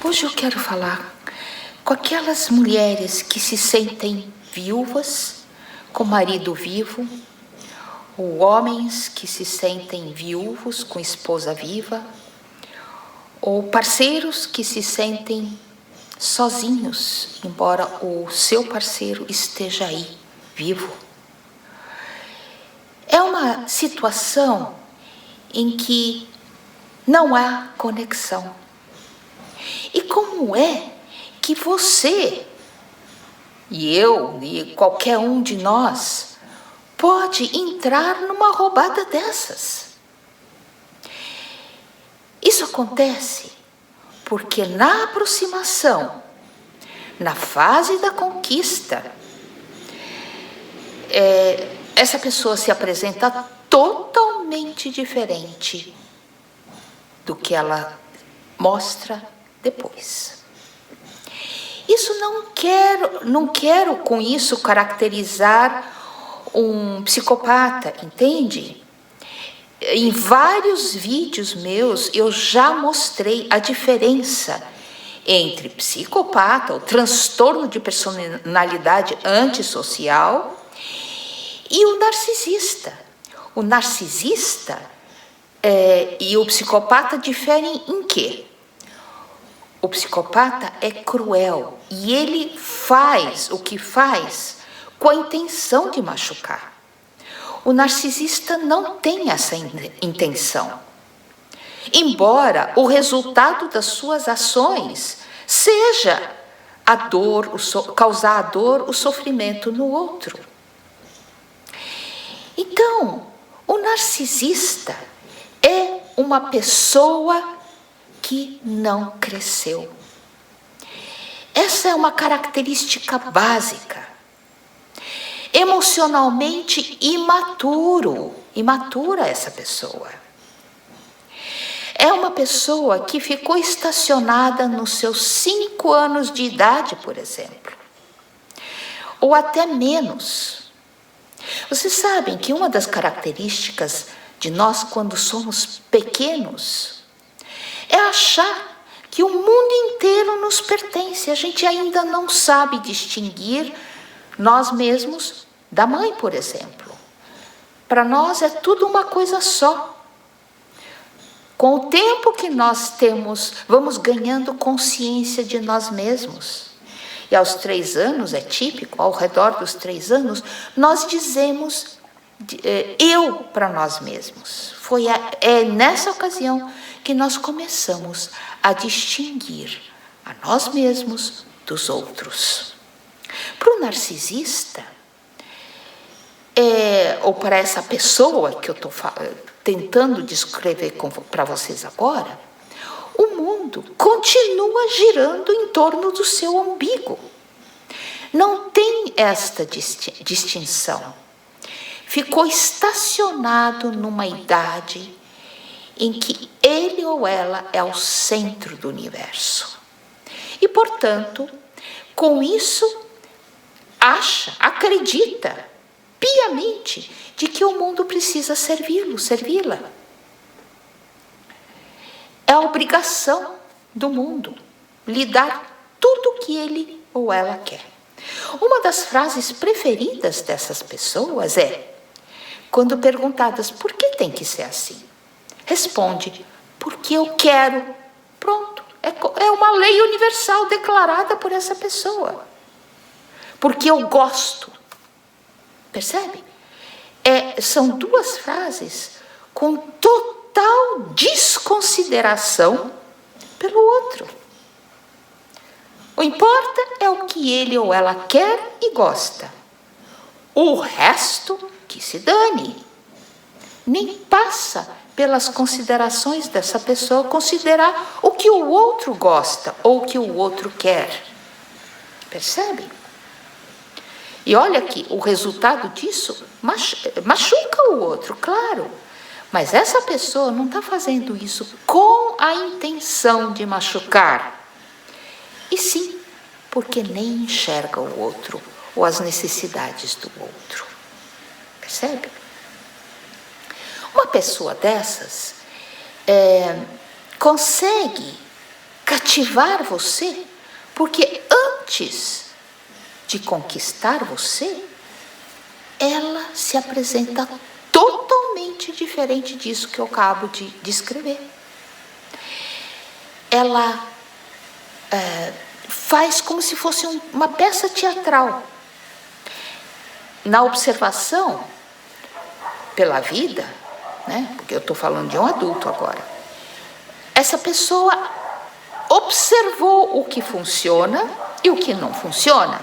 Hoje eu quero falar com aquelas mulheres que se sentem viúvas com marido vivo, ou homens que se sentem viúvos com esposa viva, ou parceiros que se sentem sozinhos, embora o seu parceiro esteja aí, vivo. É uma situação em que não há conexão. E como é que você, e eu, e qualquer um de nós, pode entrar numa roubada dessas? Isso acontece porque na aproximação, na fase da conquista, essa pessoa se apresenta totalmente diferente do que ela mostra depois. Isso não quero com isso caracterizar um psicopata, entende? Em vários vídeos meus eu já mostrei a diferença entre psicopata, o transtorno de personalidade antissocial, e o narcisista. O narcisista e o psicopata diferem em quê? O psicopata é cruel e ele faz o que faz com a intenção de machucar. O narcisista não tem essa intenção. Embora o resultado das suas ações seja a dor, causar a dor, o sofrimento no outro. Então, o narcisista é uma pessoa que não cresceu. Essa é uma característica básica. Emocionalmente imatura essa pessoa. É uma pessoa que ficou estacionada nos seus 5 anos de idade, por exemplo, ou até menos. Vocês sabem que uma das características de nós quando somos pequenos é achar que o mundo inteiro nos pertence. A gente ainda não sabe distinguir nós mesmos da mãe, por exemplo. Para nós é tudo uma coisa só. Com o tempo que nós temos, vamos ganhando consciência de nós mesmos. E aos 3 anos, é típico, ao redor dos 3 anos, nós dizemos eu para nós mesmos. É nessa ocasião que nós começamos a distinguir a nós mesmos dos outros. Para o narcisista, ou para essa pessoa que eu estou tentando descrever para vocês agora, o mundo continua girando em torno do seu umbigo. Não tem esta distinção. Ficou estacionado numa idade em que ele ou ela é o centro do universo. E, portanto, com isso, acredita piamente de que o mundo precisa servi-la. É a obrigação do mundo lhe dar tudo o que ele ou ela quer. Uma das frases preferidas dessas pessoas é, quando perguntadas por que tem que ser assim, responde, porque eu quero. Pronto, é uma lei universal declarada por essa pessoa. Porque eu gosto. Percebe? São 2 frases com total desconsideração pelo outro. O importa é o que ele ou ela quer e gosta. O resto que se dane. Nem passa pelas considerações dessa pessoa considerar o que o outro gosta ou o que o outro quer. Percebe? E olha aqui, o resultado disso machuca o outro, claro. Mas essa pessoa não está fazendo isso com a intenção de machucar. E sim, porque nem enxerga o outro ou as necessidades do outro. Percebe? Uma pessoa dessas consegue cativar você, porque antes de conquistar você, ela se apresenta totalmente diferente disso que eu acabo de descrever. Ela faz como se fosse uma peça teatral. Na observação pela vida, né, porque eu estou falando de um adulto agora, essa pessoa observou o que funciona e o que não funciona.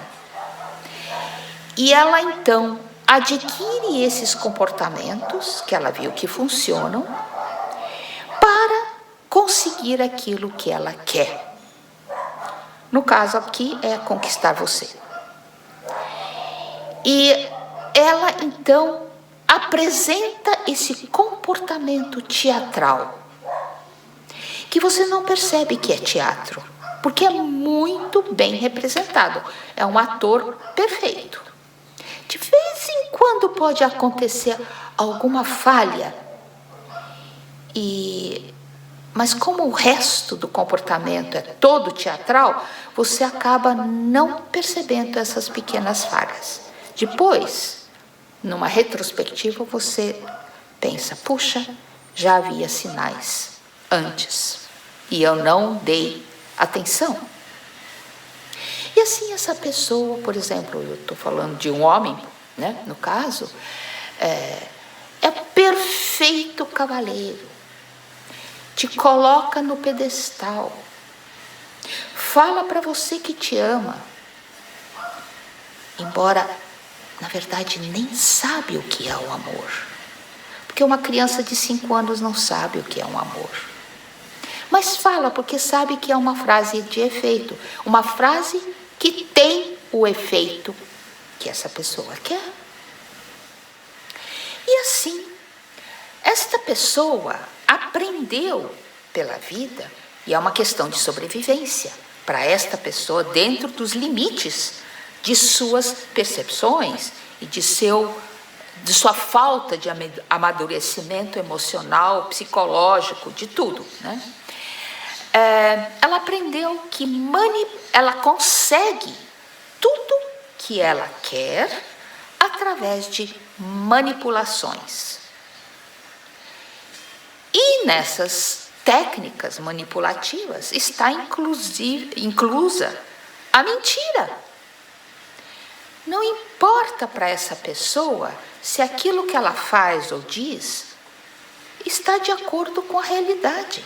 E ela então adquire esses comportamentos que ela viu que funcionam para conseguir aquilo que ela quer. No caso aqui é conquistar você. E ela então apresenta esse comportamento teatral, que você não percebe que é teatro, porque é muito bem representado. É um ator perfeito. De vez em quando pode acontecer alguma falha, mas como o resto do comportamento é todo teatral, você acaba não percebendo essas pequenas falhas. Depois, numa retrospectiva, você pensa, puxa, já havia sinais antes e eu não dei atenção. E assim essa pessoa, por exemplo, eu estou falando de um homem, né, no caso, é perfeito cavaleiro, te coloca no pedestal, fala para você que te ama, embora na verdade nem sabe o que é o amor, porque uma criança de 5 anos não sabe o que é um amor, mas fala porque sabe que é uma frase de efeito, uma frase que tem o efeito que essa pessoa quer. E assim, esta pessoa aprendeu pela vida, e é uma questão de sobrevivência para esta pessoa dentro dos limites de suas percepções e de sua falta de amadurecimento emocional, psicológico, de tudo, né? Ela aprendeu que ela consegue tudo que ela quer através de manipulações. E nessas técnicas manipulativas está inclusa a mentira. Não importa para essa pessoa se aquilo que ela faz ou diz está de acordo com a realidade.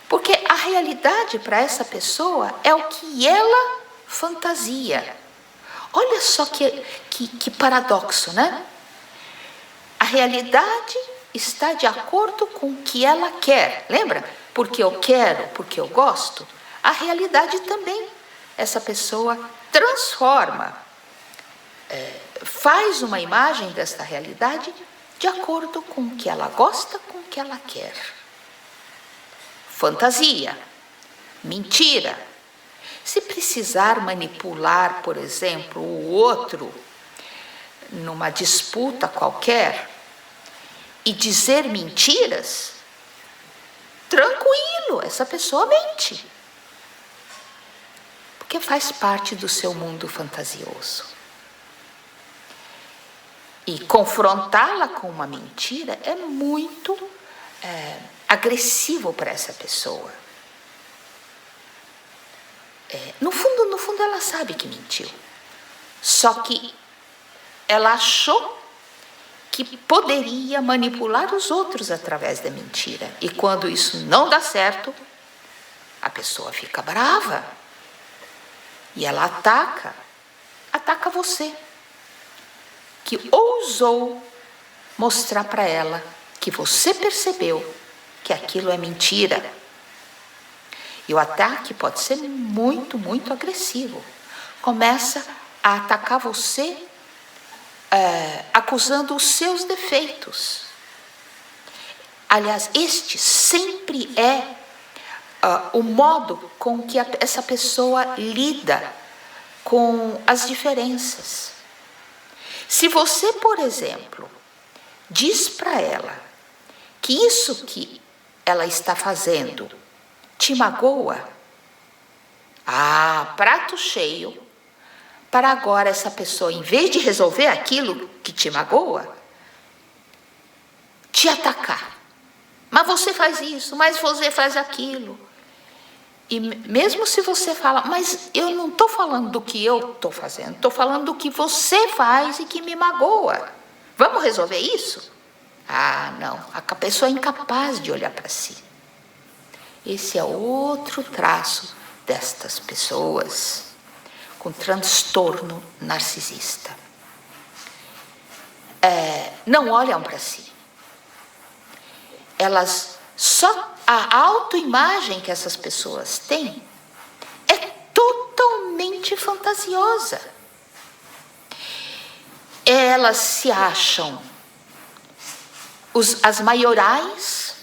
Porque a realidade para essa pessoa é o que ela fantasia. Olha só que paradoxo, né? A realidade está de acordo com o que ela quer. Lembra? Porque eu quero, porque eu gosto. A realidade também. Essa pessoa transforma, faz uma imagem desta realidade de acordo com o que ela gosta, com o que ela quer. Fantasia, mentira. Se precisar manipular, por exemplo, o outro numa disputa qualquer e dizer mentiras, tranquilo, essa pessoa mente. Porque faz parte do seu mundo fantasioso. E confrontá-la com uma mentira é muito agressivo para essa pessoa. No fundo, ela sabe que mentiu. Só que ela achou que poderia manipular os outros através da mentira. E quando isso não dá certo, a pessoa fica brava. E ela ataca você, que ousou mostrar para ela que você percebeu que aquilo é mentira. E o ataque pode ser muito, muito agressivo. Começa a atacar você acusando os seus defeitos. Aliás, este sempre é o modo com que essa pessoa lida com as diferenças. Se você, por exemplo, diz para ela que isso que ela está fazendo te magoa, prato cheio para agora essa pessoa, em vez de resolver aquilo que te magoa, te atacar. Mas você faz isso, mas você faz aquilo. E mesmo se você fala, mas eu não estou falando do que eu estou fazendo, estou falando do que você faz e que me magoa. Vamos resolver isso? Não, a pessoa é incapaz de olhar para si. Esse é outro traço destas pessoas com transtorno narcisista. Não olham para si. A autoimagem que essas pessoas têm é totalmente fantasiosa. Elas se acham as maiorais,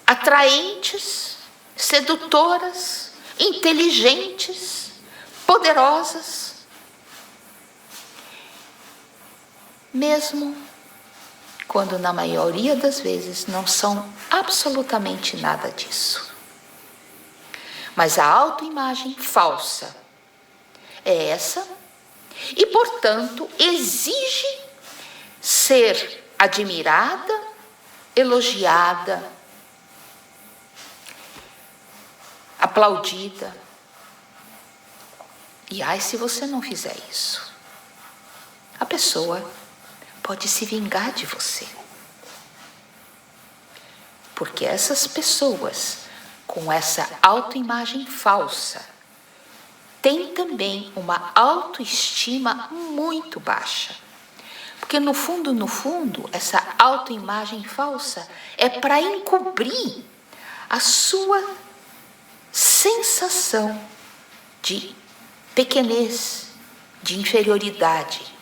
atraentes, sedutoras, inteligentes, poderosas, mesmo quando na maioria das vezes não são absolutamente nada disso. Mas a autoimagem falsa é essa e, portanto, exige ser admirada, elogiada, aplaudida. E se você não fizer isso, a pessoa pode se vingar de você. Porque essas pessoas com essa autoimagem falsa têm também uma autoestima muito baixa. Porque no fundo, essa autoimagem falsa é para encobrir a sua sensação de pequenez, de inferioridade.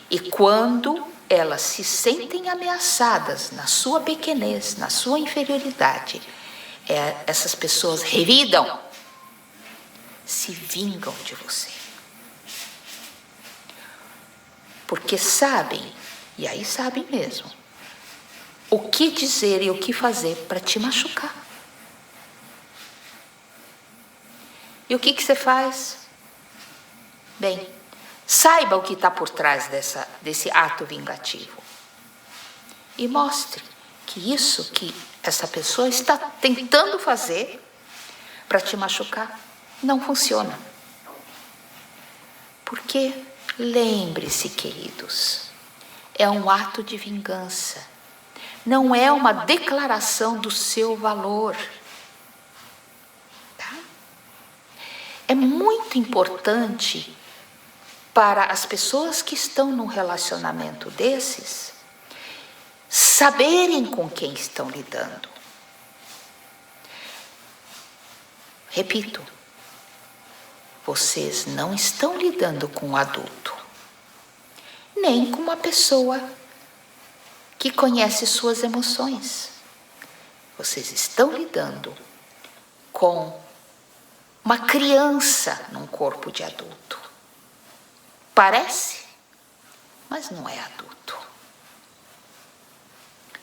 E quando elas se sentem ameaçadas na sua pequenez, na sua inferioridade, essas pessoas revidam, se vingam de você. Porque sabem, e aí sabem mesmo, o que dizer e o que fazer para te machucar. E o que você faz? Bem, saiba o que está por trás desse ato vingativo. E mostre que isso que essa pessoa está tentando fazer para te machucar não funciona. Porque, lembre-se, queridos, é um ato de vingança. Não é uma declaração do seu valor. Tá? É muito importante para as pessoas que estão num relacionamento desses saberem com quem estão lidando. Repito, vocês não estão lidando com um adulto, nem com uma pessoa que conhece suas emoções. Vocês estão lidando com uma criança num corpo de adulto. Parece, mas não é adulto.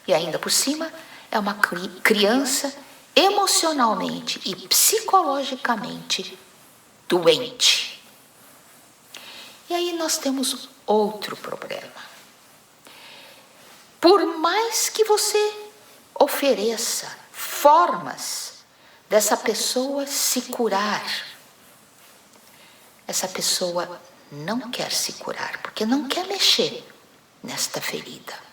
E ainda por cima, é uma criança emocionalmente e psicologicamente doente. E aí nós temos outro problema. Por mais que você ofereça formas dessa pessoa se curar, essa pessoa não quer se curar, porque não quer mexer nesta ferida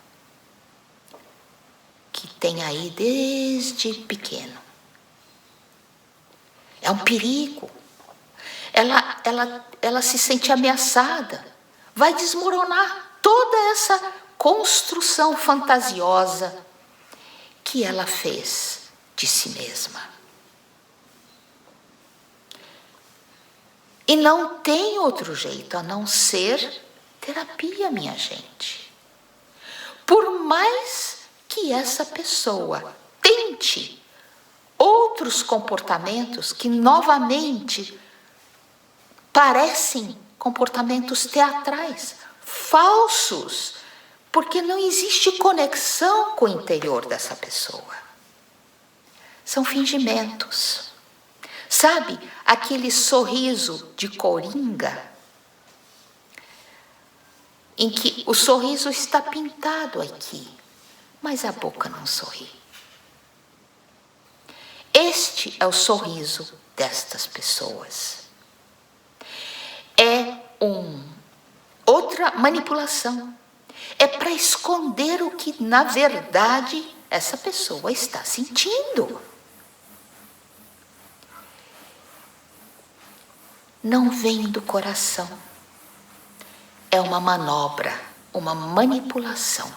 que tem aí desde pequeno. É um perigo. Ela se sente ameaçada. Vai desmoronar toda essa construção fantasiosa que ela fez de si mesma. E não tem outro jeito a não ser terapia, minha gente. Por mais que essa pessoa tente outros comportamentos que novamente parecem comportamentos teatrais, falsos, porque não existe conexão com o interior dessa pessoa. São fingimentos. Sabe, aquele sorriso de coringa, em que o sorriso está pintado aqui, mas a boca não sorri. Este é o sorriso destas pessoas. É outra manipulação. É para esconder o que, na verdade, essa pessoa está sentindo. Não vem do coração. É uma manobra, uma manipulação.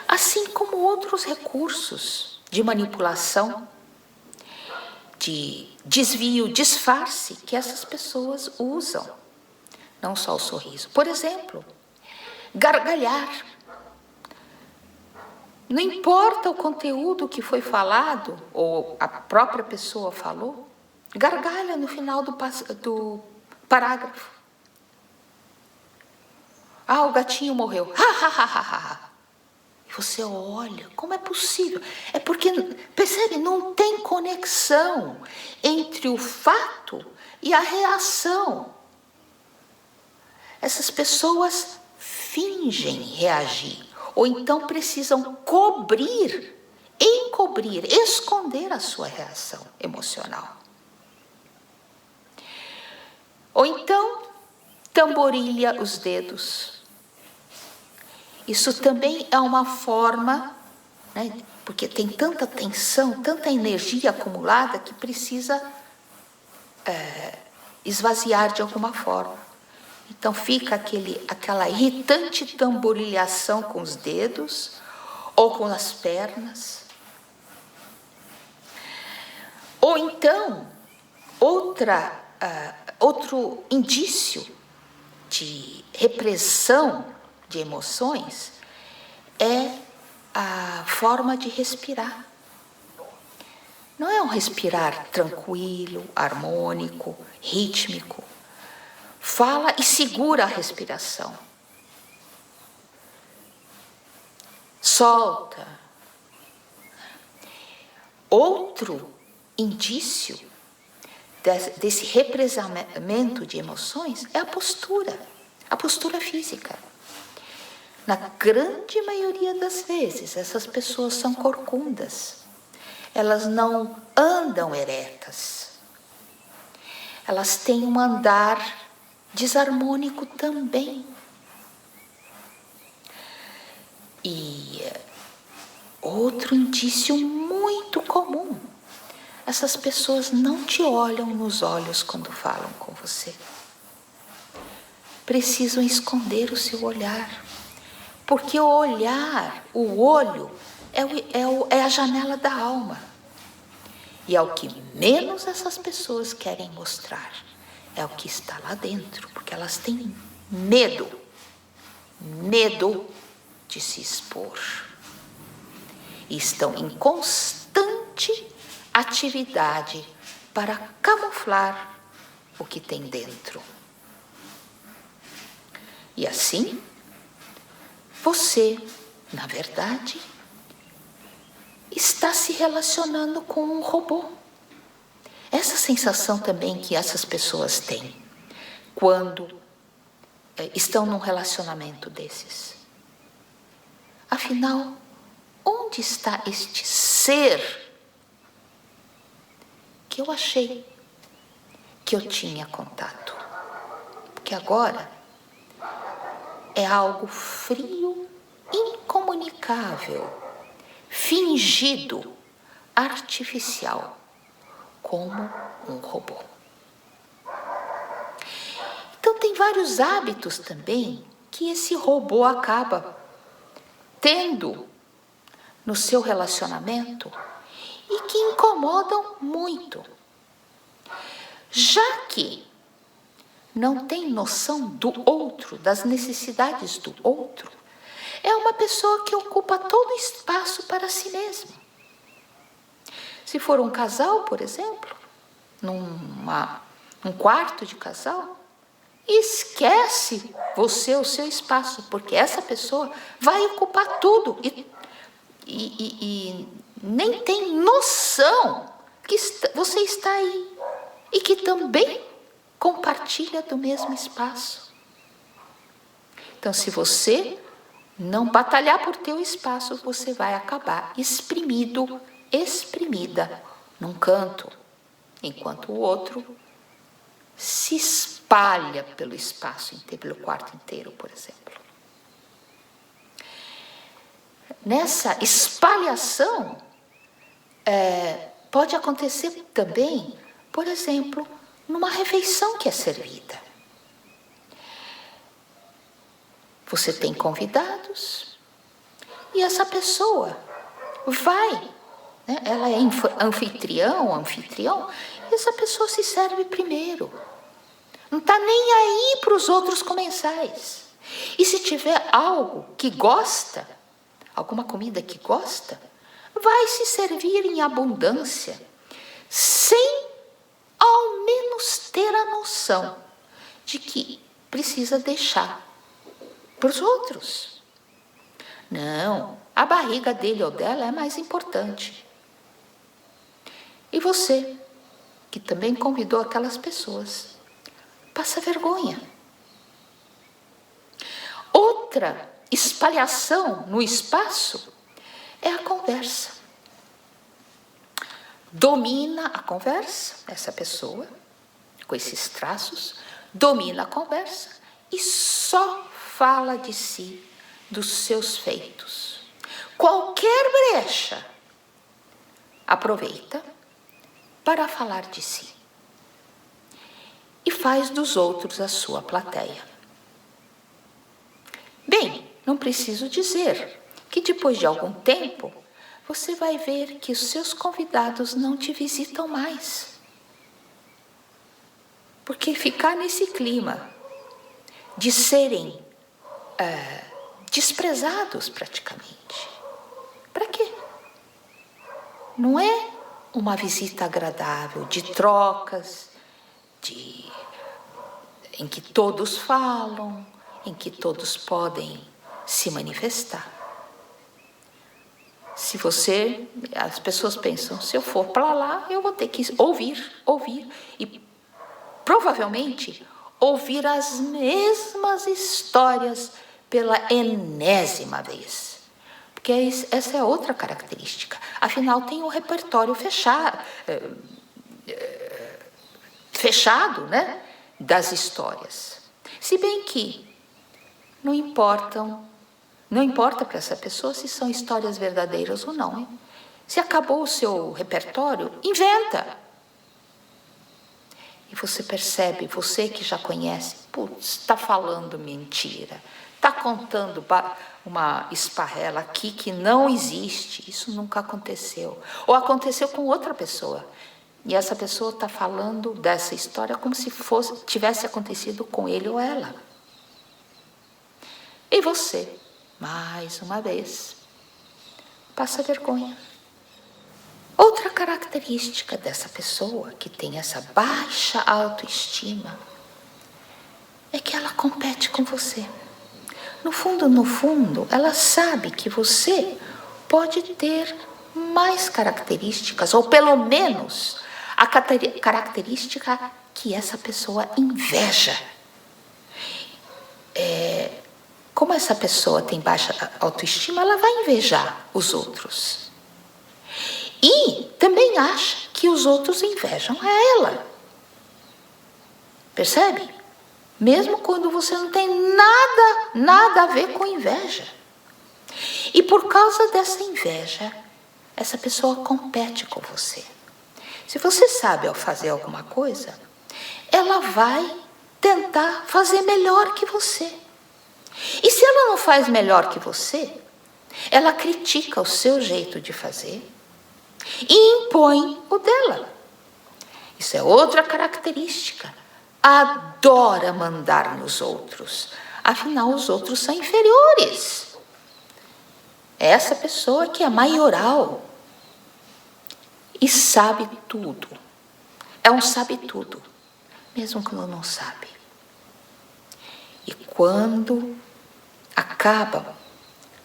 Assim como outros recursos de manipulação, de desvio, disfarce que essas pessoas usam. Não só o sorriso. Por exemplo, gargalhar. Não importa o conteúdo que foi falado, ou a própria pessoa falou, gargalha no final do parágrafo. O gatinho morreu. E você olha, como é possível? É porque, percebe, não tem conexão entre o fato e a reação. Essas pessoas fingem reagir, ou então precisam encobrir, esconder a sua reação emocional. Ou então, tamborilha os dedos. Isso também é uma forma, né, porque tem tanta tensão, tanta energia acumulada que precisa esvaziar de alguma forma. Então fica aquela irritante tamborilhação com os dedos ou com as pernas. Ou então, outro indício de repressão de emoções é a forma de respirar. Não é um respirar tranquilo, harmônico, rítmico. Fala e segura a respiração. Solta. Outro indício desse represamento de emoções é a postura física. Na grande maioria das vezes, essas pessoas são corcundas. Elas não andam eretas. Elas têm um andar desarmônico também. E outro indício muito comum: essas pessoas não te olham nos olhos quando falam com você. Precisam esconder o seu olhar, porque o olhar, o olho, é a janela da alma. E é o que menos essas pessoas querem mostrar. É o que está lá dentro, porque elas têm medo de se expor. E estão em constante atividade para camuflar o que tem dentro. E assim, você, na verdade, está se relacionando com um robô. Essa sensação também que essas pessoas têm quando estão num relacionamento desses. Afinal, onde está este ser que eu achei que eu tinha contato? Porque agora é algo frio, incomunicável, fingido, artificial, como um robô. Então tem vários hábitos também que esse robô acaba tendo no seu relacionamento e que incomodam muito. Já que não tem noção do outro, das necessidades do outro, é uma pessoa que ocupa todo o espaço para si mesmo. Se for um casal, por exemplo, num quarto de casal, e esquece você, o seu espaço, porque essa pessoa vai ocupar tudo e nem tem noção que você está aí e que também compartilha do mesmo espaço. Então, se você não batalhar por teu espaço, você vai acabar exprimido, exprimida num canto, enquanto o outro se espalha pelo espaço, pelo quarto inteiro, por exemplo. Nessa espalhação, pode acontecer também, por exemplo, numa refeição que é servida. Você tem convidados e essa pessoa vai, né? Ela é anfitrião, e essa pessoa se serve primeiro. Não está nem aí para os outros comensais. E se tiver algo que gosta, alguma comida que gosta, vai se servir em abundância, sem ao menos ter a noção de que precisa deixar para os outros. Não, a barriga dele ou dela é mais importante. E você, que também convidou aquelas pessoas, passa vergonha. Outra espalhação no espaço é a conversa. Domina a conversa, essa pessoa, com esses traços, domina a conversa e só fala de si, dos seus feitos. Qualquer brecha, aproveita para falar de si. E faz dos outros a sua plateia. Bem, não preciso dizer que depois de algum tempo, você vai ver que os seus convidados não te visitam mais. Porque ficar nesse clima de serem desprezados praticamente, para quê? Não é uma visita agradável, de trocas, em que todos falam, em que todos podem se manifestar. As pessoas pensam, se eu for para lá, eu vou ter que ouvir, e provavelmente ouvir as mesmas histórias pela enésima vez. Porque essa é outra característica. Afinal, tem um repertório fechado, né, das histórias. Se bem que não importa para essa pessoa se são histórias verdadeiras ou não. Hein? Se acabou o seu repertório, inventa. E você percebe, você que já conhece, está falando mentira, está contando uma esparrela aqui que não existe, isso nunca aconteceu. Ou aconteceu com outra pessoa. E essa pessoa está falando dessa história como se tivesse acontecido com ele ou ela. E você, mais uma vez, passa vergonha. Outra característica dessa pessoa que tem essa baixa autoestima é que ela compete com você. No fundo, ela sabe que você pode ter mais características, ou pelo menos a característica que essa pessoa inveja. Como essa pessoa tem baixa autoestima, ela vai invejar os outros. E também acha que os outros invejam a ela. Percebe? Mesmo quando você não tem nada a ver com inveja. E por causa dessa inveja, essa pessoa compete com você. Se você sabe ao fazer alguma coisa, ela vai tentar fazer melhor que você. E se ela não faz melhor que você, ela critica o seu jeito de fazer e impõe o dela. Isso é outra característica. Adora mandar nos outros. Afinal, os outros são inferiores. É essa pessoa que é maioral e sabe tudo. É um sabe-tudo, mesmo quando não sabe. E quando acaba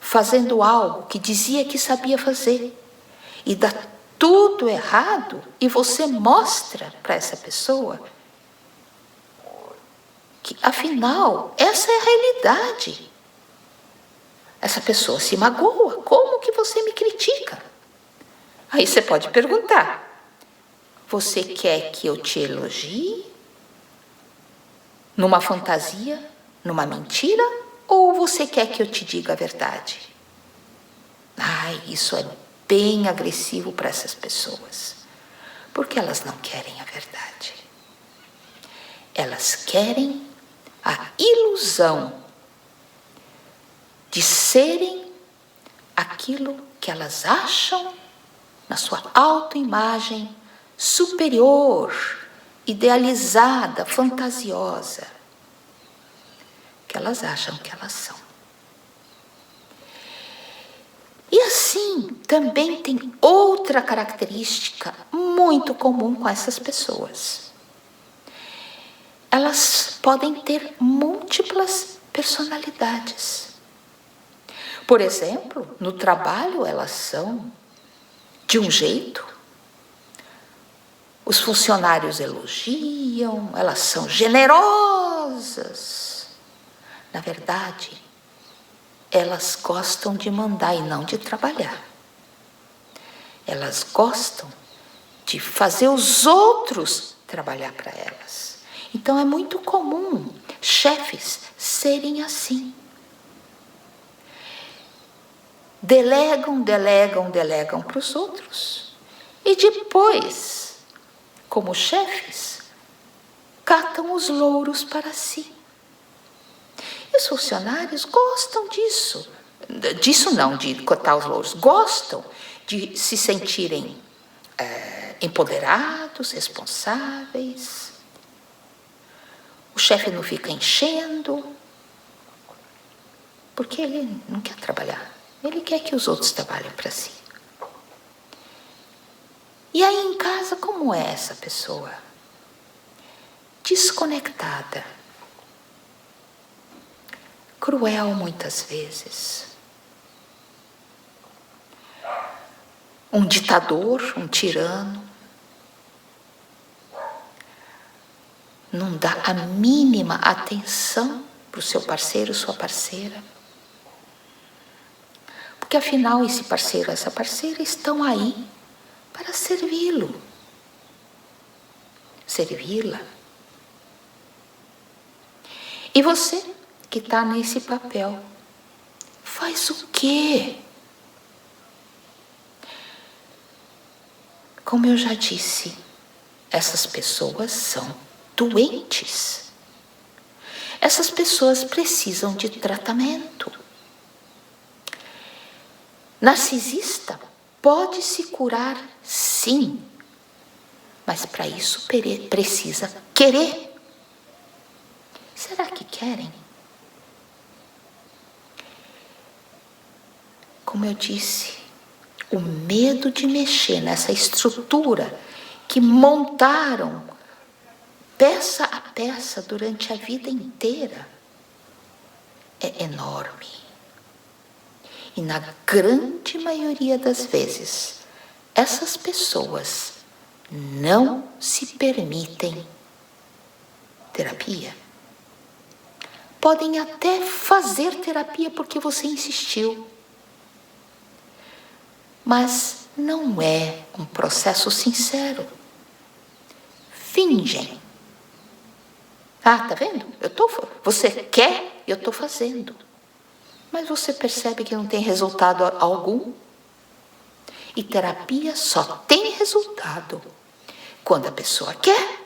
fazendo algo que dizia que sabia fazer e dá tudo errado, e você mostra para essa pessoa que, afinal, essa é a realidade. Essa pessoa se magoa. Como que você me critica? Aí você pode perguntar: você quer que eu te elogie? Numa fantasia? Numa mentira? Ou você quer que eu te diga a verdade? Ai, isso é bem agressivo para essas pessoas. Porque elas não querem a verdade. Elas querem a ilusão de serem aquilo que elas acham na sua autoimagem superior, idealizada, fantasiosa, que elas acham que elas são. E assim, também tem outra característica muito comum com essas pessoas. Elas podem ter múltiplas personalidades. Por exemplo, no trabalho elas são de um jeito, os funcionários elogiam, elas são generosas. Na verdade, elas gostam de mandar e não de trabalhar. Elas gostam de fazer os outros trabalhar para elas. Então é muito comum chefes serem assim. Delegam para os outros. E depois, como chefes, catam os louros para si. E os funcionários gostam disso. Disso não, de catar os louros. Gostam de se sentirem empoderados, responsáveis. O chefe não fica enchendo, porque ele não quer trabalhar. Ele quer que os outros trabalhem para si. E aí em casa, como é essa pessoa? Desconectada. Cruel muitas vezes. Um ditador, um tirano. Não dá a mínima atenção para o seu parceiro, sua parceira. Porque afinal esse parceiro, essa parceira estão aí para servi-lo. Servi-la. E você que está nesse papel, faz o quê? Como eu já disse, essas pessoas são doentes. Essas pessoas precisam de tratamento. Narcisista pode se curar, sim, mas para isso precisa querer. Será que querem? Como eu disse, o medo de mexer nessa estrutura que montaram peça a peça durante a vida inteira é enorme. E na grande maioria das vezes, essas pessoas não se permitem terapia. Podem até fazer terapia porque você insistiu. Mas não é um processo sincero. Fingem. Ah, tá vendo? Você quer, eu estou fazendo. Mas você percebe que não tem resultado algum. E terapia só tem resultado quando a pessoa quer.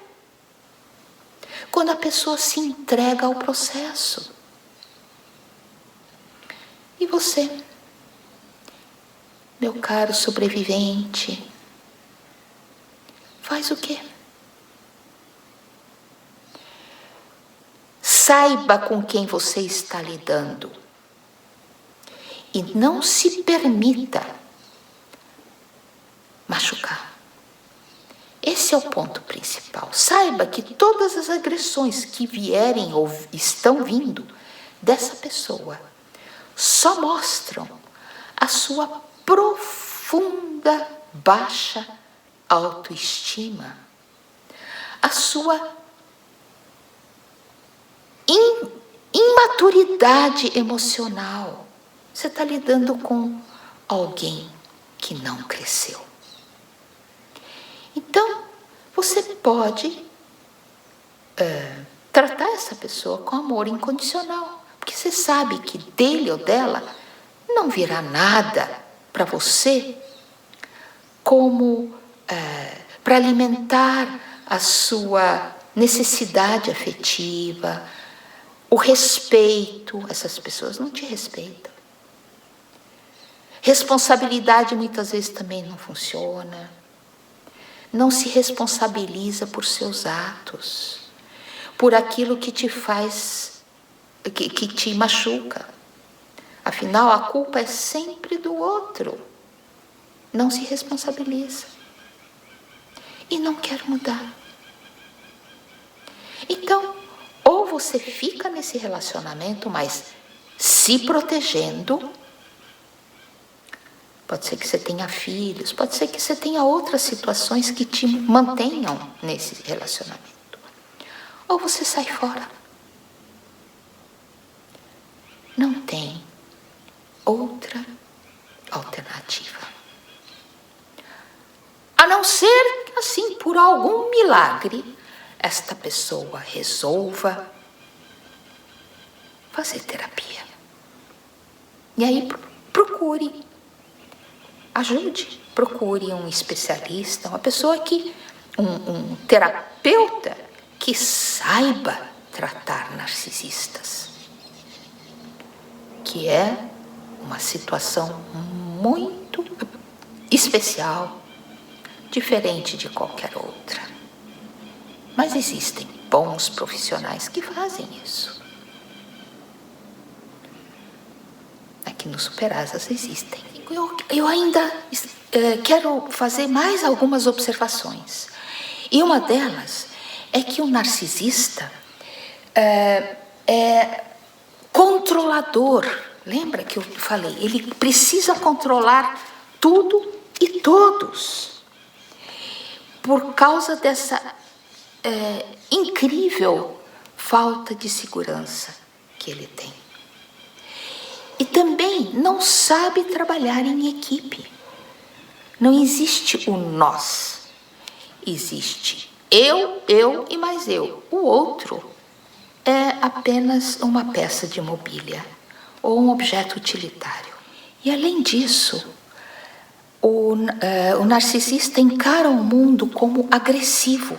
Quando a pessoa se entrega ao processo. E você, meu caro sobrevivente, faz o quê? Saiba com quem você está lidando. E não se permita machucar. Esse é o ponto principal. Saiba que todas as agressões expressões que vierem ou estão vindo dessa pessoa só mostram a sua profunda baixa autoestima, a sua imaturidade emocional. Você está lidando com alguém que não cresceu. Então, você pode tratar essa pessoa com amor incondicional, porque você sabe que dele ou dela não virá nada para você como para alimentar a sua necessidade afetiva, o respeito. Essas pessoas não te respeitam. Responsabilidade muitas vezes também não funciona. Não se responsabiliza por seus atos, por aquilo que te faz, que te machuca. Afinal, a culpa é sempre do outro. Não se responsabiliza. E não quer mudar. Então, ou você fica nesse relacionamento, mas se protegendo. Pode ser que você tenha filhos, pode ser que você tenha outras situações que te mantenham nesse relacionamento. Ou você sai fora. Não tem outra alternativa. A não ser, assim, por algum milagre, esta pessoa resolva fazer terapia. E aí procure. Ajude, procure um especialista, uma pessoa um terapeuta que saiba tratar narcisistas, que é uma situação muito especial, diferente de qualquer outra. Mas existem bons profissionais que fazem isso. Aqui no Superasas existem. Eu ainda quero fazer mais algumas observações. E uma delas é que o narcisista é controlador. Lembra que eu falei? Ele precisa controlar tudo e todos. Por causa dessa incrível falta de segurança que ele tem. E também não sabe trabalhar em equipe. Não existe o nós. Existe eu e mais eu. O outro é apenas uma peça de mobília ou um objeto utilitário. E além disso, o narcisista encara o mundo como agressivo.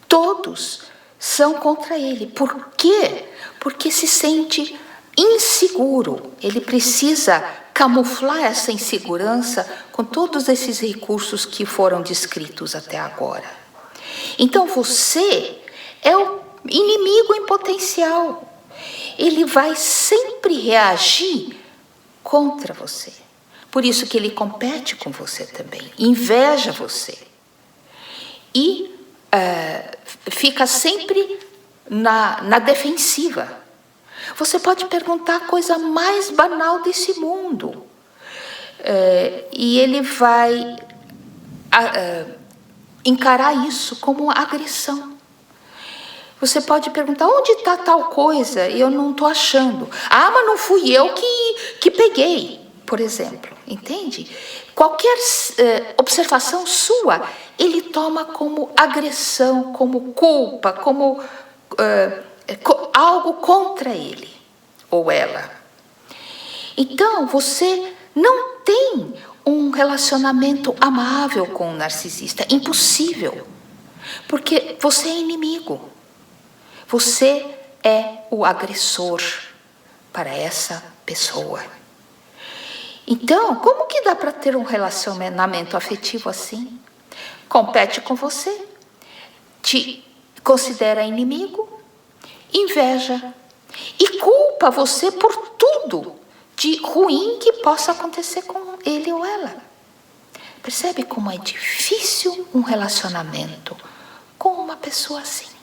Todos são contra ele. Por quê? Porque se sente inseguro. Ele precisa camuflar essa insegurança com todos esses recursos que foram descritos até agora. Então você é o inimigo em potencial. Ele vai sempre reagir contra você. Por isso que ele compete com você também, inveja você. E fica sempre na defensiva. Você pode perguntar a coisa mais banal desse mundo. E ele vai encarar isso como agressão. Você pode perguntar, onde está tal coisa? E eu não estou achando. Ah, mas não fui eu que peguei, por exemplo. Entende? Qualquer observação sua, ele toma como agressão, como culpa, como algo contra ele ou ela. Então, você não tem um relacionamento amável com o narcisista. Impossível. Porque você é inimigo. Você é o agressor para essa pessoa. Então, como que dá para ter um relacionamento afetivo assim? Compete com você, te considera inimigo, inveja e culpa você por tudo de ruim que possa acontecer com ele ou ela. Percebe como é difícil um relacionamento com uma pessoa assim?